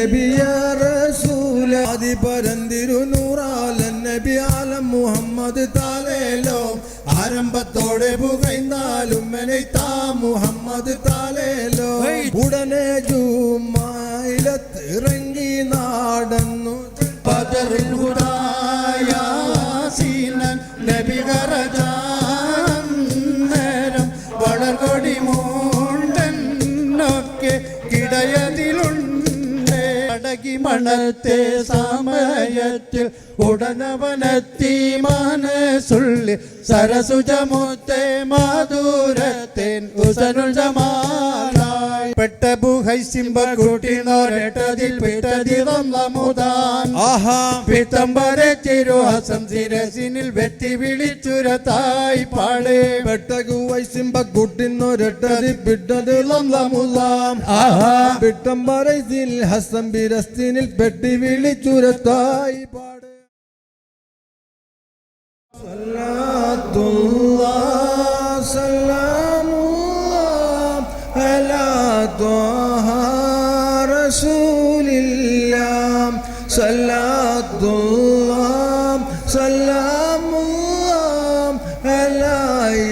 നബി യാ റസൂല ആദിപരന്തിരുനൂറാലൻ നബി ആലം മുഹമ്മദ് താലേലോ ആരംഭത്തോടെ പുകഴ്ന്നാലും മെനൈത്താ മുഹമ്മദ് താലേലോ ഉടനെ ജുമായിലത്ത് ഇറങ്ങി നടന്നു ബദറിൽ ഹുദായാസീനൻ നബി ഗറജാൻ നേരം വളർകൊടി മൂണ്ടനൊക്കെ കിടയതിലുണ്ട് അടകി മണത്തെ സമയത്തിൽ ഉടനവനെത്തി മനസ്സുള്ളിൽ സരസുജമുത്തെ മധുരത്തേൻ ഉസനുൽ ജമാലായി പെട്ട ബുഹൈസിംബ കൂട്ടിനോരട്ടതിൽ പിട്ടതിറന്നമുദാൻ പിത്തംബരെ തിരുഹസം സിരസിനിൽ വെട്ടി വിളിച്ചുരത്തായി പാടേ പെട്ട ഗുഹൈസിംബ കൂട്ടിനോരട്ടതിൽ പിട്ടതിറന്നമുദാൻ പിത്തംബരെ ഹസം ബിരസ്തിനിൽ പെട്ടി വിളിച്ചുരത്തായി പാടേ സല്ലല്ലാഹു സല്ലല്ലാഹു അലാ ത്വഹ റസൂലില്ലാഹ് സല്ലല്ലാഹു സല്ലല്ലാഹു അലാ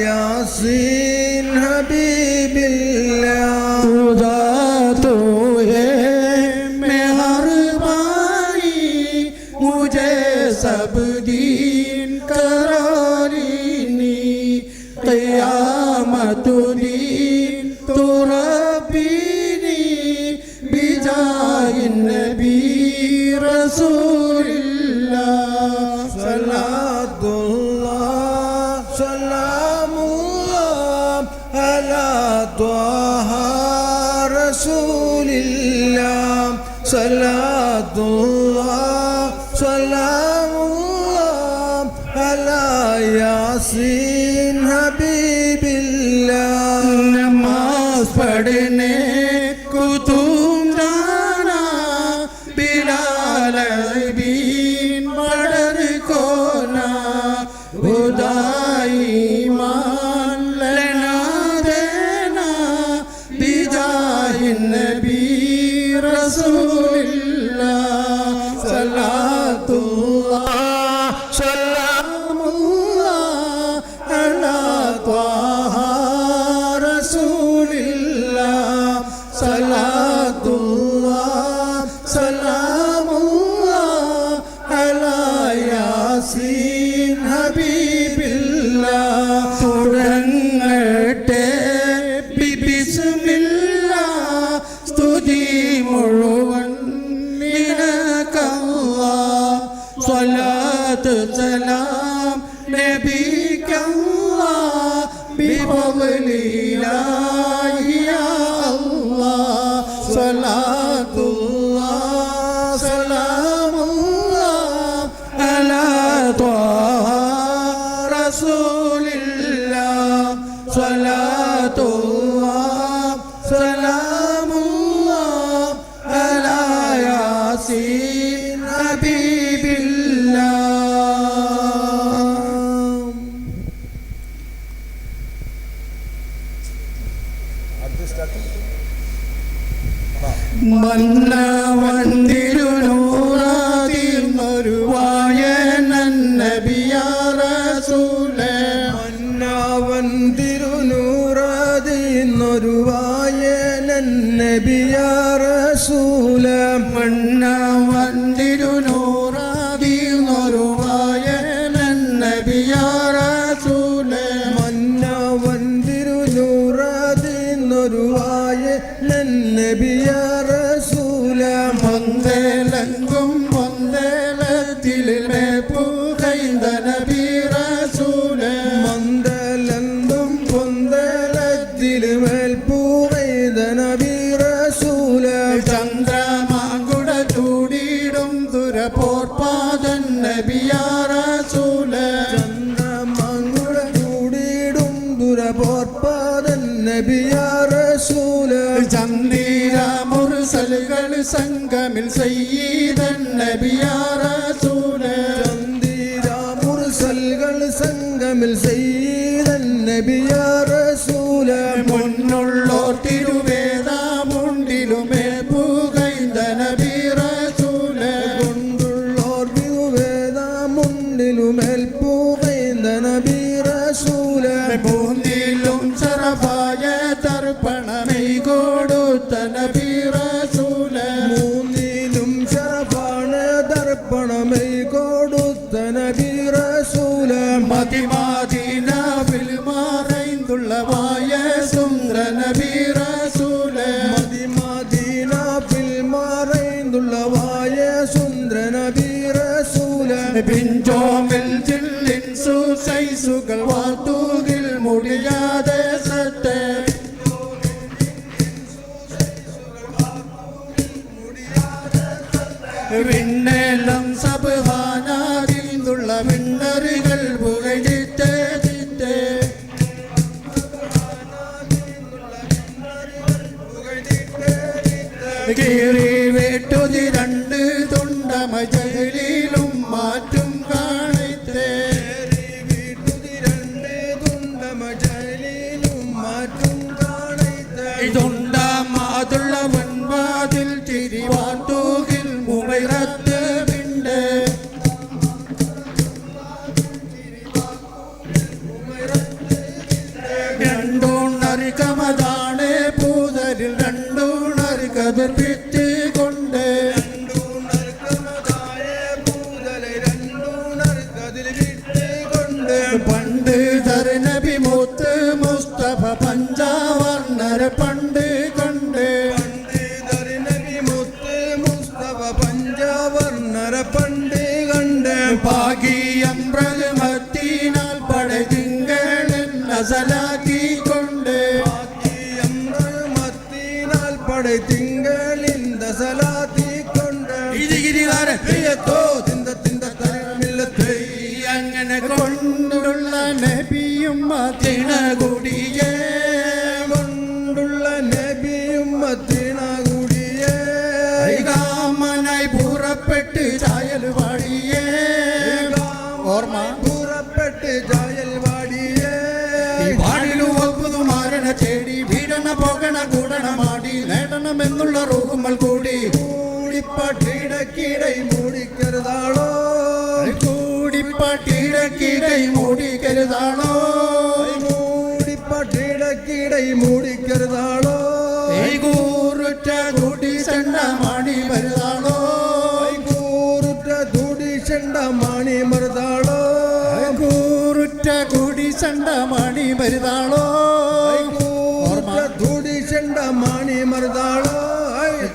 യാസീൻ ഹബീബില്ലാഹ് ഖുദാ തോ ഹേ മെഹർബാനി മുझे सब दीन करानी क़यामत दीन तो रब्बीनी बिजाहिन नबी रसूलिल्लाह सल्लल्लाहु सल्लमुल्लाह अला त्वहा रसूलिल्लाह सल्लल्लाहु सल्लमुल्लाह अला यासीन हबीबिल्लाह नमाज पढ़ने को तुम जाना बिलाल बीन बड़र को ना खुदाई मान लेना देना बिजाहिन नबी रसूलिल्लाह सल्लल्लाहु सल्लमुल्लाह अला त्वहा रसूलिल्लाह सल्लल्लाहु सल्लमुल्लाह अला यासीन हबीबिल्लाह തുടങ്ങട്ടെ ബിസ്മില്ലാഹ് സ്തുതി മുഴുവൻ നിനക്കല്ലാഹ് സ്വലാത്ത് സലാം നബിക്കല്ലാഹ് ബിഫളില്ലാഹി യാ അല്ലാഹ് സ്വലാത്തുല്ലാഹ് സലാമുല്ലാഹ് അലാ ത്വഹ റസൂലില്ലാഹ് സ്വലാത്തുല്ലാഹ് സലാമുല്ലാഹ് അലാ യാസീൻ ഹബീബില്ലാഹ് മന്നവന്തിരുനൂറാതിന്നൊരു വായനൻ നബി യാ റസൂലേ മന്നവന്തിരുനൂറാതിന്നൊരു വായനൻ നബി യാ റസൂലേ മന്നവന്തിരുനൂറാതിന്നൊരു വായനൻ നബി യാ റസൂലേ മന്നവന്തിരുനൂറാതിന്നൊരു വായനൻ നബി യാ റസൂലേ മന്ദലങ്കും മന്ദലത്തിലെ പൂകൈന്ദ നബി റസൂലേ മന്ദലങ്കും മന്ദലത്തിലെ പൂകൈന്ദ നബി റസൂലേ ചന്ദ്രമാകുട ചൂടിടും ദുരപോർപ്പാദൻ നബി യാ റസൂലേ ചന്ദ്രമാകുട ചൂടിടും ദുരപോർപ്പാദൻ നബി യാ റസൂലേ ചന്ദ്ര മുർസലുകൾ സംഗമിൽ സയ്യിദൻ നബി യാ റസൂലേ ചന്ദ്ര മുർസലുകൾ സംഗമിൽ സയ്യിദൻ നബി യാ റസൂലേ മുന്നുള്ളോർ തിരുവേദമുണ്ടിലുമേ പൂകൈന്ദ നബി നബി റസൂലേ മദീന ഫിൽ മറൈന്ദുള്ളവായ സുന്ദര നബി റസൂലേ പിഞ്ചോമിൽ ജില്ലിൻ സൈസുകൾ വാർത്തൂകിൽ മുടിയാതെ സത്തെ വിണ്ണേലം സബ്ഹാനാദിന്നുള്ള വിണ്ണറുകൾ പുകഴിത്തേ കീറി വെട്ടുതി രണ്ട് തുണ്ടമജലിലും മാറ്റും കാണിത്തേ തുണ്ട മാതുള്ള വൻവാതിൽ തിരിവാത്തൂകിൽ മുമൈറത്ത് വിണ്ട് രണ്ടൂണറികമതാണ് പൂതരിൽ രണ്ടൂണറികതിർ വിറ്റ് കൊണ്ട് പണ്ട് ധർനബി മൂത്ത് മുസ്തഫ പഞ്ചാവർണ്ണര പണ്ട് കണ്ട് പണ്ട് കണ്ട് ഭാഗിയം പ്രഥമത്തിനാൽ പട തിങ്കളിൽ നസലാക്കിക്കൊണ്ട് പട തിങ്കളിൽ ദസലാത്തിക്കൊണ്ട് അങ്ങനെ കൊണ്ടുള്ള നബിയും മദീനകുടിയേ കൊണ്ടുള്ള നബിയും മദീനകുടിയേ കാമനായി പുറപ്പെട്ട് ചായൽ വാടിയേ ഓർമ്മ പുറപ്പെട്ട് ചായൽ വാടിയേ വാടിലും പുതുമാരനെ തേടി വീടണ പോകണ കൂടണമാടി നേടണമെന്നുള്ള റൂഹുമ്മൽ കൂടി കൂടിപ്പാട്ടിടക്കിടை മൂടിക്കരുതാളോ കൂടിപ്പാട്ടിടക്കിടை മൂടിക്കരുതാളോ മൂടിപ്പാട്ടിടക്കിടை മൂടിക്കരുതാളോ കൂറുറ്റ കൂടി ചെണ്ട മാണി മരുതാളോ കൂറുറ്റ കൂടി ചെണ്ട മാണി മരുതാളോ കൂറുറ്റ കൂടി ചെണ്ട മാണി മരുതാളോ കൂടി ചെണ്ട മാണി മരുതാളോ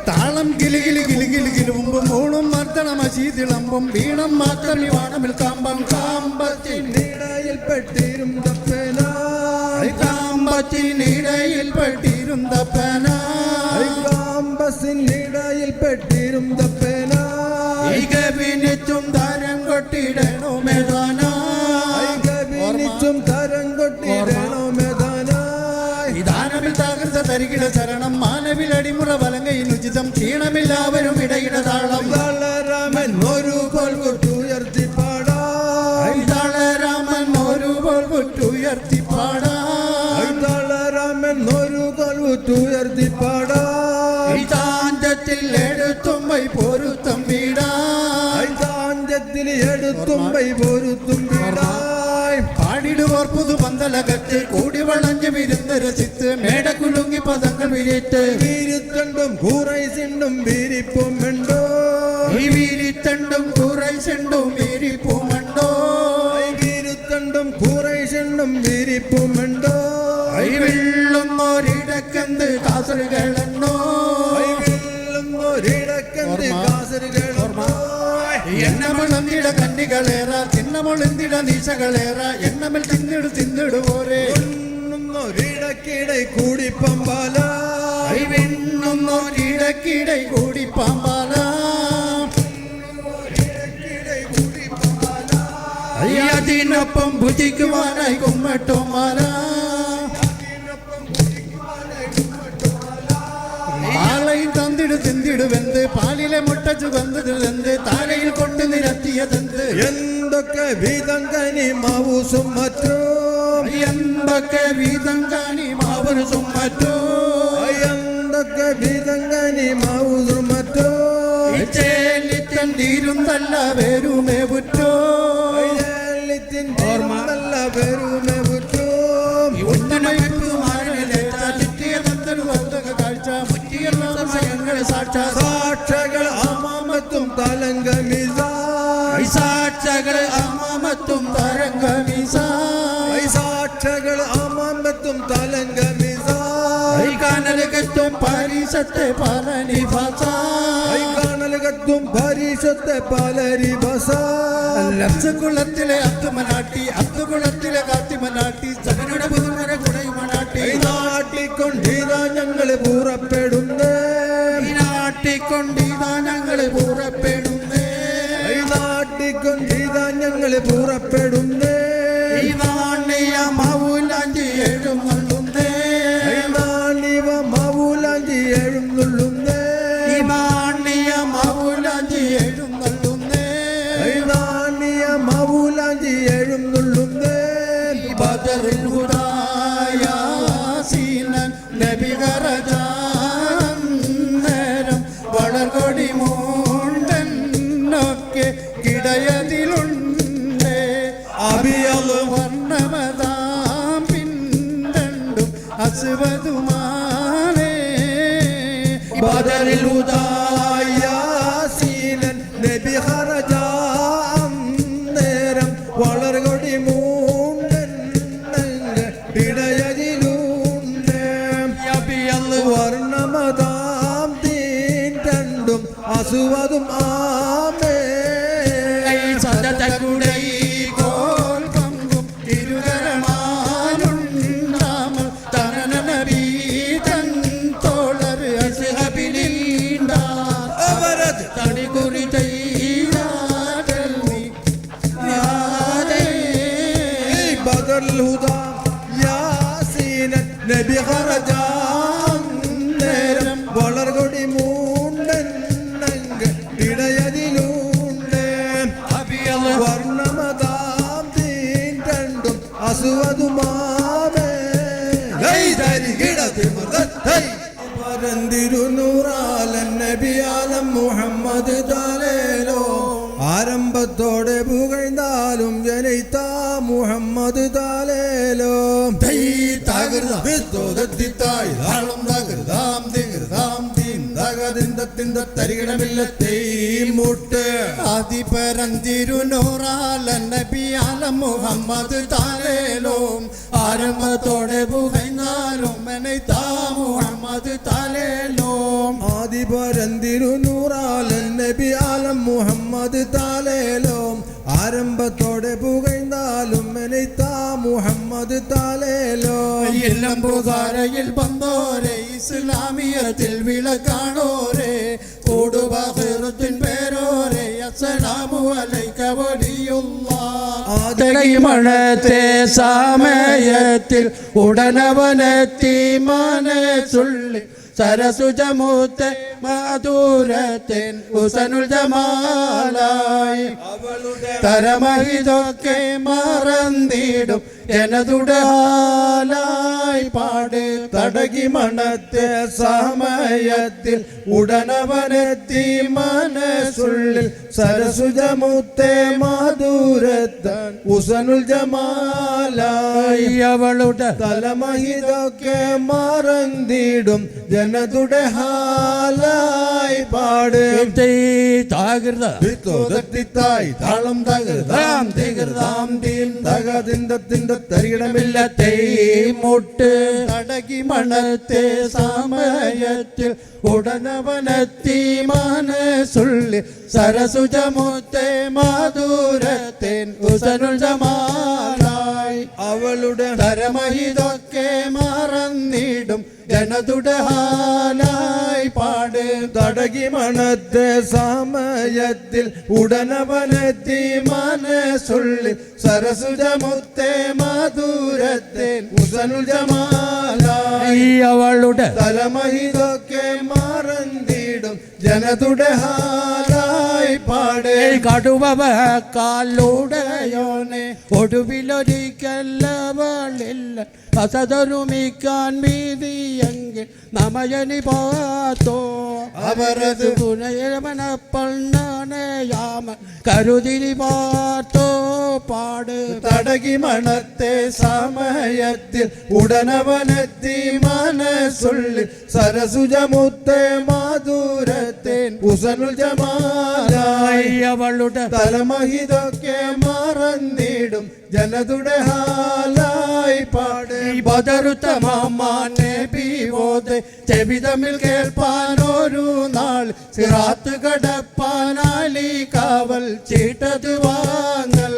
താളം കിലുകിലി കിലുകിലി കിലുമ്പും മൂളും മർദ്ദനം അശീതിളമ്പും വീണം മാത്രം വാണമിൽ കാമ്പം കാമ്പത്തിനിടയിൽ പെട്ടിരും തപ്പന കാമ്പത്തിനിടയിൽ പെട്ടിരും തപ്പന കാമ്പസിനിടയിൽ പെട്ടിരും തപ്പന കവിനിച്ചും തരം കൊട്ടിടണോ മേധാന കവിനിച്ചും തരം കൊട്ടിടണോ മേധാന ദാനമിൽ താകൃത തരികിട ശരണം മാനവിൽ അടിമുറ വലങ്കയിൽ ഉചിതം ക്ഷീണമില്ലാവരും ഇടയിട താളം രാമൻ ഒരു പോൽ കുറ്റുയർത്തിപ്പാടാ രാമൻ ഒരു പോൽ കുറ്റുയർത്തിപ്പാടാ രാമൻ ഒരു പോൽ കുറ്റുയർത്തിപ്പാടാ ചാഞ്ചത്തിൽ എടുത്തും വൈ പൊരുത്തം വീടാ ചാഞ്ചത്തിൽ എടുത്തും വൈ പൊരുത്തും വീടാ പാടിടുവോർ പുതുപന്തലകത്ത് കൂടി വളഞ്ഞു വിരുന്ന് രസിത്ത് മേടക്കുലുങ്ങി പദങ്ങൾ വിരിത്ത് വീരിത്തണ്ടും കൂറൈസിണ്ടും വീരിപ്പും ഉണ്ടോ വീരിത്തണ്ടും കൂറൈസിണ്ടും വീരിപ്പും ഉണ്ടോ വീരിത്തണ്ടും കൂറൈസിണ്ടും വീരിപ്പും ഉണ്ടോ വെള്ളുന്നോരിടക്കന്ത് കാസറുകളെന്നോ വെള്ളുന്നോരിടക്കന്ത് കാസറുകളെന്നോ എണ്ണമളന്തിട കന്നികളേറ ചിന്നമൊളിന്തിട നീശകളേറ എണ്ണമിൽ തിന്നിടുവോരെ ഒരിടക്കിടை കൂടിപ്പമ്പാല വെണ്ണൊന്നൊരിടക്കിടை കൂടിപ്പമ്പാല അതിനൊപ്പം ഭുജിക്കുവാനായി കുമ്മട്ടോമാല പാളയിൽ തിന്തിടു വെന്ത് പാലിലെ മുട്ട ചുവന്നത് വെന്ത് താലയിൽ കൊണ്ട് നിരത്തിയതെന്ത് എന്തൊക്കെ വീതം കനി മാവൂസും മറ്റോ എന്തൊക്കെ വീതം കനി മാവൂസും മറ്റോ എന്തൊക്കെ വീതം കനി മാവൂസും മറ്റോ ചേലിത്തൻ തീരുന്നല്ല വേരുമേ പുറ്റോ ചേലിത്തിൻ തീരുന്നല്ല വേരുമേ പുറ്റോ സാക്ഷകൾ അമാമത്തും തലങ്കമിസായി സാക്ഷകൾ അമാമത്തും തരംഗമിസായി സാക്ഷകൾ അമാമത്തും തലങ്കമിസായി പരിസത്തെ പലനി കാണൽ കത്തും പരിസത്തെ പലരി ബസ ലക്ഷകുളത്തിലെ അത്തുമനാട്ടി അത്തുകുളത്തിലെ കാത്തിമനാട്ടി ജഗനുടെ പുതുമര കുടയുമനാട്ടി നാട്ടിക്കൊണ്ടിതാ ഞങ്ങള് പൂറപ്പെടുന്നേ നാട്ടിക്കൊണ്ടിതാ ഞങ്ങള് പൂറപ്പെടുന്നേ നാട്ടിക്കൊണ്ടിതാ ഞങ്ങള് പൂറപ്പെടുന്നേ ഈ നാണ്യ മൗലാഞ്ചി എഴുന്നള്ളുന്നേ നാണിവ മൗലാഞ്ചി എഴുന്നള്ളുന്നേ ഈ നാണ്യ മൗലാഞ്ചി എഴുന്നള്ളുന്നേ നാണിയ മൗലാഞ്ചി എഴുന്നള്ളുന്നേ ബദറിൽ ഹുദായാസീനൻ നബി ഖറജാൻ നേരം വളർകൊടി മൂണ്ടനൊക്കെ കിടയതിലുണ്ട് അബിയൽ വർണ്ണമതാം പിന്തണ്ടും അസ്വദുമാനേ ബദറിൽ ഹുദായാസീനൻ നബി ഖറജാൻ നേരം വളർകൊടി വർണ്ണമതാം തീൻ രണ്ടും അസുവതും ആമേ സദതകുടൈ കോൽ പങ്കും തിരുകരമാനുണ്ടാമൽ തനന നബി തൻ തോളർ അസ്ഹബിലിണ്ടാർ അവരത് തടികുറി തൈരാജൽ നീ യാദേ ബദറുൽ ഹുദാ യാസീനൻ നബി ഖറജാൻ നേരം വളർകൊടി മൂണ്ടൻ ഇടയതിലൂണ്ട് വർണ്ണമതാം തീൻ രണ്ടും അസുവതുമാമേ പരന്തിരുന്നൂറാലൻ നബിയാലം മുഹമ്മദ് താലേലോ ആരംഭത്തോടെ പുകഴ്ന്നാലും ജനൈത്ത മുഹമ്മദ് താലേലോ അതിപരന്തിരുന്നൂറാലം മുഹമ്മദ് താലേലോം ആരംഭത്തോടെ പുകഴ്ന്നാലും മുഹമ്മദ് താലേലോം ആദിപരന്തിരുന്നൂറാലൻ നബി ആലം മുഹമ്മദ് താലേലോം ആരംഭത്തോടെ പുകഴ്ന്നാലും മുഹമ്മദ് താലേലോ എല്ലാം പുകാരയിൽ വന്നോരെ ഇസ്ലാമിയത്തിൽ വിളക്കാണോരെ കൂടുബാഹിറത്തിൻ പേരോരെ അസ്സലാമു അലൈക വലിയുള്ളാഹ് മണത്തെ സമയത്തിൽ ഉടനവനെത്തി മനസ്സുള്ളി സരസുജമൂത്തെ മാധുരത്തിൻ ഉസനുൽ ജമാലായി തരമഹിതൊക്കെ മറന്നിടും ജനതുടെ ഹാലായി പാട് തടകി മണത്തെ സമയത്തിൽ ഉടനവനെത്തി മനസ്സുള്ളിൽ സരസുജമുത്തെ മാധുരത്തൻ ഉസനുൽ ജമാലായി അവളുടെ തലമഹിതൊക്കെ മറന്നിടും ജനതുടെ ഹാലായി പാട് താകൃതായി താളം തകൃതാം തികൃതാം തീം തകതിന്റെ തരികിടമില്ല മുട്ട് തടകി മണത്തെ സമയത്തിൽ ഉടനവനെത്തി മനസ്സുള്ളി സരസുജമുത്തെ മാധുരത്തിൻ ഉസനുൽ ജമാലായി അവളുടെ തരമഹിതൊക്കെ മറന്നിടും ജനതുടെ ഹാലായി പാട് തടകി മണത്തെ സമയത്തിൽ ഉടനവനെത്തി മനസ്സുള്ളി സരസുജമുത്തെ മാധുരത്തിൻ ഉസനുൽ ജമാലായി അവളുടെ തലമഹിതൊക്കെ മറന്നിടും ജനതുടെ ഹാലായി പാടേ കടുവ കാലുടയോനെ ഒടുവിലൊരിക്കല്ലവളില്ല അസതൊരുമിക്കാൻ വീതിയെങ്കിൽ നമയനി പാത്തോ അവരത് പുനയമനപ്പണ്ണയാമ കരുതിരി പാത്തോ പാട് തടകി മണത്തെ സമയത്തിൽ ഉടനവനെത്തി മനസ്സുള്ളി സരസുജമുത്തെ മാധുരത്തിൻ ഉസനുൽ ജമാലായി അവളുടെ തലമഹിതൊക്കെ മറന്നിടും ജനതുടെ ഹാലായി പാട് ബദറുത്തമാനെ ബിവോദെ ചെവി തമ്മിൽ കേൾപ്പാൻ ഒരു നാൾ സിറാത്ത് കടപ്പാനാലി കാവൽ ചീട്ടത് വാങ്ങൽ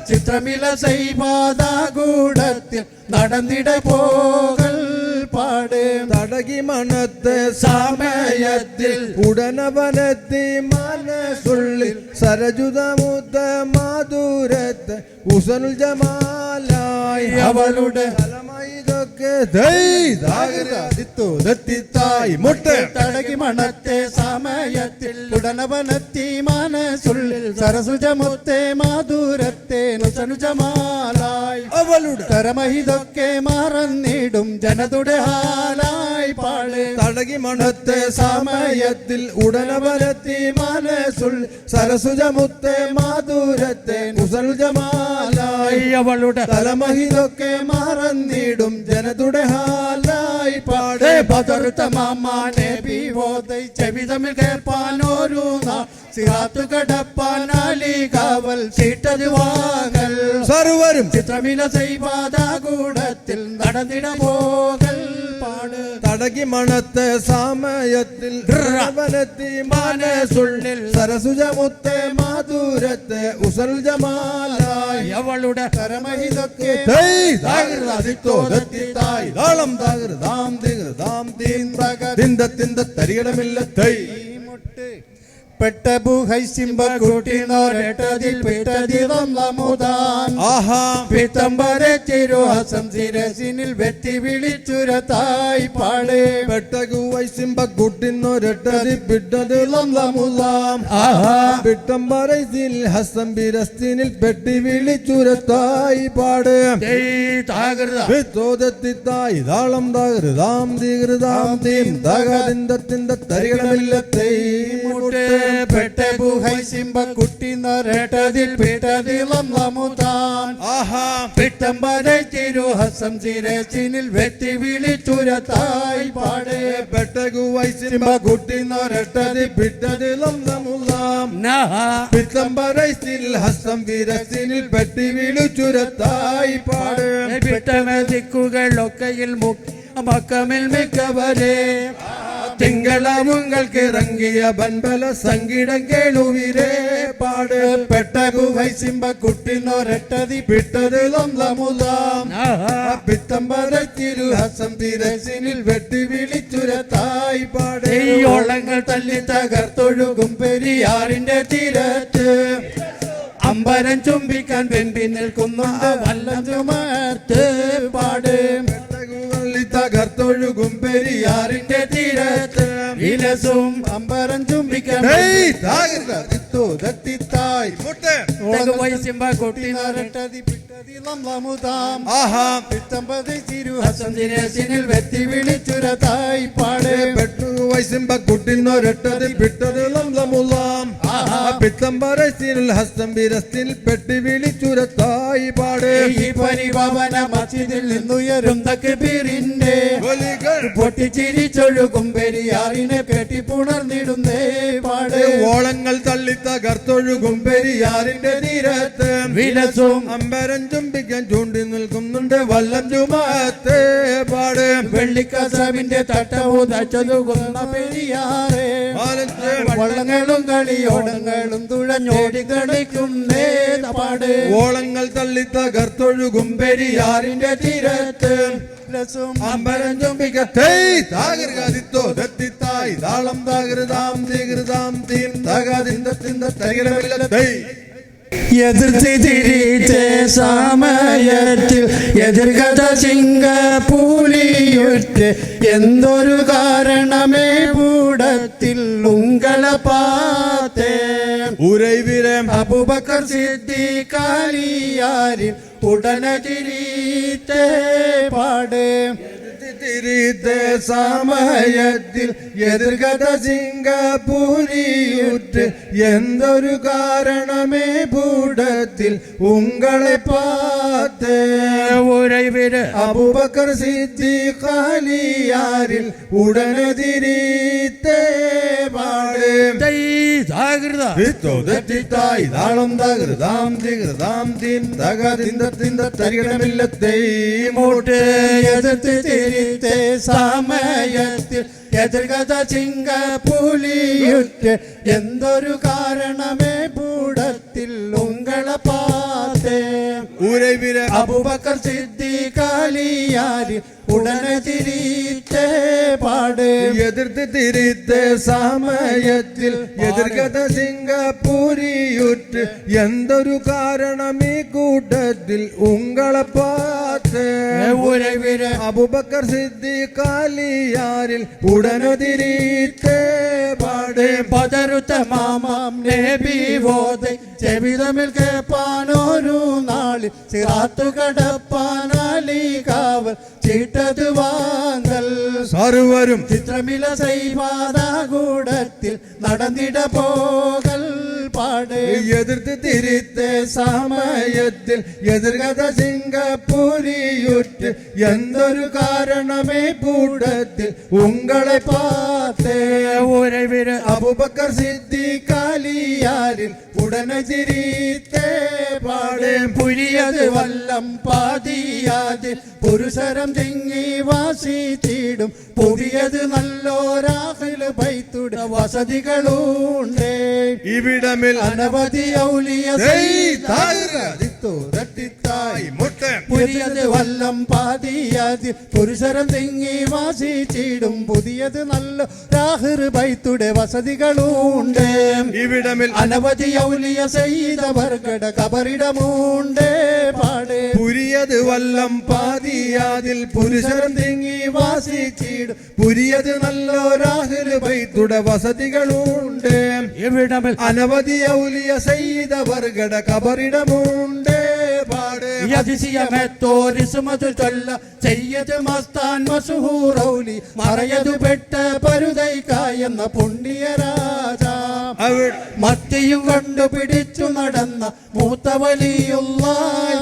ചിത്രമില സൈവാദാകൂടത്തിൽ നടന്നിട പോകൽ പാട് തടകി മണത്തെ സമയത്തിൽ ഉടനവനെത്തി മനസ്സുള്ളിൽ സരജുതമുത്ത മാധുരത്തെ ഉസനുൽ ജമാലായി അവളുടെ ഇതൊക്കെ മുട്ട് തടകി മണത്തെ സമയത്തിൽ ഉടനവനെത്തി മനസ്സുള്ളിൽ സരസുജമുത്തെ മാധുരത്തെ നുസനുജമാലായി അവളുടെ കരമഹിതൊക്കെ മറന്നിടും ജനതുടെ ഹാലായി പാട് തടകി മണത്തെ സമയത്തിൽ ഉടനവനെത്തി മനസ്സുള്ളിൽ സരസുജമുത്തെ മാധുരത്തെ ഉസനുൽ ജമാലായി അവളുടെ തലമഹിതൊക്കെ മറന്നിടും ജനതുടെ ഹാലായി പാടേ ബദറുത്ത മാമാനെ ബിവോദൈ ചെവി തമ്മിൽ കേൾപ്പാനൊരു നാൾ സിറാത്തു കടപ്പാനാലി കാവൽ ചീട്ടത് വാങ്ങൽ സർവരും ചിത്രമില സൈവാദാകൂടത്തിൽ നടന്നിട പോകൽ പാട് തടകി മണത്തെ സമയത്തിൽ വനത്തി മനസ്സുള്ളിൽ സരസുജമുത്തെ മാധുരത്തെ ഉസൽ ജമാലായി അവളുടെ കരമഹിതൊക്കെ തരികടമില്ല തൈ പെട്ടബുഹൈസിംബ കൂട്ടിനോരട്ടതിൽ പെട്ടതിളം നമുദാൻ ആഹാ പിത്തംബരെ തിരുഹസം സിരസിനിൽ വെട്ടി വിളിച്ചുരത്തായി പാടേ പെട്ടകു വൈസിംബ കൂട്ടിനോരട്ടതി പിട്ടതിളം നമുദാം ആഹാ പിട്ടംബരൈസിൽ ഹസം ബിരസ്തിനിൽ പെട്ടി വിളിച്ചുരത്തായി പാട് തോതത്തിത്തായി താളം തകൃതാം തീകൃതാം തീം തകതിന്ദത്തിന്ത തരികടമില്ല തൈ മുട്ട് പെട്ടബുഹൈസിംബ കുട്ടിനോരട്ടതിൽ പെട്ടതിളം നമുദാൻ ആഹാ പിത്തംബരെ തിരുഹസം സിരസിനിൽ വെട്ടി വിളിച്ചുരത്തായി പാടേ പെട്ടകു വൈസിംബ കൂട്ടിനോരട്ടതി പിട്ടതിളം നമുദാം പിത്തംബരൈസിൽ ഹസം ബിരസ്തിനിൽ പെട്ടി വിളിച്ചുരത്തായി പാട് ദിക്കുകളൊക്കെയിൽ മക്കമിൽ മിക്കവരെ തിങ്കളമുങ്ങൾക്ക് ഇറങ്ങിയ ബൻബല സംഗീതം കേളുവിരേ പാട് പെട്ടകു വൈസിംബ കുട്ടിനോരട്ടതി പിട്ടതിളം നമുദാം പിത്തംബര ഹസം തിരസിനിൽ വെട്ടി വിളിച്ചുരത്തായി പാട് ഓളങ്ങൾ തല്ലി തകർത്തൊഴുകും പെരിയാറിന്റെ തീരത്ത് അമ്പരം ചുംബിക്കാൻ വെമ്പി നിൽക്കുന്നുണ്ട് വല്ലം ചുമർത്ത് പാട് തകർത്തൊഴുകും പെരിയാറിന്റെ തീരത്ത് വിലസും അമ്പരം ചുംബിക്കാൻ വൈസിംബ കുട്ടിനോരട്ടതി പിട്ടതിളം നമുദാം പിത്തംബര തിരുഹസം സിരസിനിൽ വെട്ടി വിളിച്ചുരത്തായി പാട് വൈസിംബ കുട്ടിനൊരട്ടതി പിട്ടതിളം നമുദാം പിത്തംബരൈസിൽ ഹസ്തം ബിരസ്തിൽ പെട്ടി വിളിച്ചുരത്തായി പാട് ഈ പരിഭവന മസ്ജിദിൽ നിന്നുയരും തക്ബീറിന്റെ പൊട്ടിച്ചിരിച്ചൊഴുകും പെരിയാറിനെ കെട്ടിപ്പുണർന്നിടുന്നേ പാട് ഓളങ്ങൾ തള്ളി തകർത്തൊഴുകും പെരിയാറിന്റെ തീരത്ത് വിലസും അമ്പരം ചുംബിക്കാൻ ചൂണ്ടി നിൽക്കുന്നുണ്ട് വല്ലം ചുമത്തെ പാട് വെള്ളിക്കസാവിന്റെ തട്ടമുതച്ചതുകുന്ന പെരിയാറെ വള്ളങ്ങളും കളിയോടങ്ങളും തുഴഞ്ഞോടി കളിക്കും പാട് ഓളങ്ങൾ തള്ളി തകർത്തൊഴുകും പെരിയാറിന്റെ തീരത്ത് അമ്പരം ചുംബിക്കത്തേ താകൃതിത്തോ ദത്തിത്തായി താളം തകൃതാം തീകൃതാം തീം തകതിന്ദത്തിന്ത തരികടമില്ല എതിർത്തി തിരിച്ച സമയത്തിൽ എതിർകഥ സിംഗപ്പൂലിയുറ്റ് എന്തൊരു കാരണമേ കൂടത്തിൽ ഉങ്കള പാത്തേ ഉരൈവിരം അബൂബക്കർ സിദ്ദീഖാലിയാരിൽ ഉടനെ തിരിത്തേ പാട് തിരിത്തെ സമയത്തിൽ എതിർകഥ സിംഗപ്പൂരിയുറ്റ് എന്തൊരു കാരണമേ ഭൂടത്തിൽ ഉങ്ങളെ പാത്ത് അബൂബക്കർ സിദ്ദീഖാലിയാരിൽ ഉടനെ തിരിത്തെ പാട് ജാഗ്രത തെറ്റിത്തായി താളം തകൃതാം തികൃതാം തീം തകതിന്ത തരികടമില്ലത്തേ മൂട്ട് എതിർത്ത് തിരിത്തെ സമയത്തിൽ എതിർകഥ ചിങ്ക പുലിയുറ്റ് എന്തൊരു കാരണമേ പൂടത്തിൽ ഉങ്ങളെ പാത്തേ ഉരവിര അബൂബക്കർ സിദ്ദീഖ് അലിയാരി ഉടനെ തിരിച്ചേ പാട് എതിർത്ത് തിരിത്തെ സമയത്തിൽ എതിർകഥ സിംഗപ്പൂരിയുറ്റ് എന്തൊരു കാരണം ഈ കൂട്ടത്തിൽ ഉങ്ങളെ പാത്ത് ഉരവിര അബൂബക്കർ സിദ്ദീഖ് അലിയാരിൽ ഉടനെ തിരിച്ചേ പാട് പതറുത്ത മാമാം നബി വോദ് ചെവിതമിൽ കേപ്പാനൊരു നാളിൽ സിറാത്തു കടപ്പാനാലി കാവൽ ചീട്ടത് വാങ്ങൽ സർവരും ചിത്രമില സൈവാദാകൂടത്തിൽ നടന്നിട പോകൽ പാട് എതിർത്ത് തിരിത്തെ സമയത്തിൽ എതിർകഥ സിംഗപ്പൂരിയുറ്റ് എന്തൊരു കാരണമേ കൂട്ടത്തിൽ ഉങ്ങളെ പാത്തേ ഉരവിര അബൂബക്കർ സിദ്ദീഖ് അലിയാരിൽ ഉടനെ തിരിത്തേ പാട് പുരിയത് വല്ലം പാതിയാതിൽ പുരുഷരം തിങ്ങി വാസിച്ചിടും പുതിയത് നല്ലോരാഹില് ബൈത്തുട വസതികളുണ്ട് ഇവിടമിൽ അനവധി ഔലിയ പുതിയത് വല്ലം പാതിയാതിൽ പുരുഷരം തിങ്ങി വാസിച്ചിടും പുതിയത് നല്ല രാഹിർ ബൈത്തുടെ വസതികളുണ്ട് ഇവിടമിൽ അനവധി ഔലിയ സയ്യിദ വർഗട കബറിടമുണ്ട് പാട് പുരിയത് വല്ലം പാതിയാതിൽ പുരുഷരം തിങ്ങി വാസിച്ചിടും പുരിയത് നല്ലൊരാഹിൽ ബൈത്തുട വസതികളുണ്ട് ഇവിടമിൽ അനവധി ഔലിയ സയ്യിദ വർഗട കബറിടമുണ്ട് പാട് യതിശയമേത്തോരിസുമതു ചൊല്ല ചെയ്യത് മസ്താൻ മസുഹൂറൗലി മറയതു പെട്ട പരുതൈക്കായെന്ന പുണ്യ രാജ മത്തിയും കണ്ടുപിടിച്ചു നടന്ന മൂത്ത വലിയുള്ള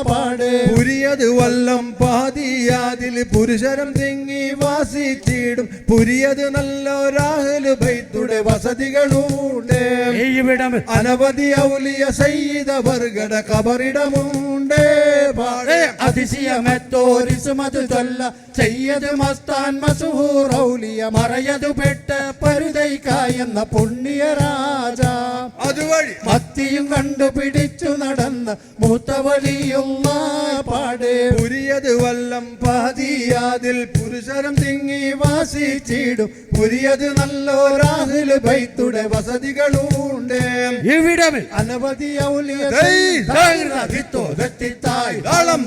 പാട് പുരിയത് വല്ലം പാതിയാതിൽ പുരുഷരം തിങ്ങി വാസിച്ചിടും പുരിയത് നല്ലൊരാഹല് ബൈത്തുടെ വസതികളുണ്ട് ഇവിടം അനവധി ഔലിയ സയ്യിദ വർഗട കബറിടമുണ്ട് പാട് അതിശയമേത്തോരിസുമതു ചൊല്ല ചെയ്യത് മസ്താൻ മസുഹൂറൗലിയ മറയതു പെട്ട പരുതൈക്കായെന്ന പുണ്യ രാജ അതുവഴി മത്തിയും കണ്ടുപിടിച്ചു നടന്ന മൂത്ത വലിയുള്ള പാട് പുരിയത് വല്ലം പാതിയാതിൽ പുരുഷരം തിങ്ങി വാസിച്ചിടും പുരിയത് നല്ലൊരാഹില് ബൈത്തുടെ വസതികളുണ്ട് ഇവിടമിൽ അനവധി ഔലിയ താളം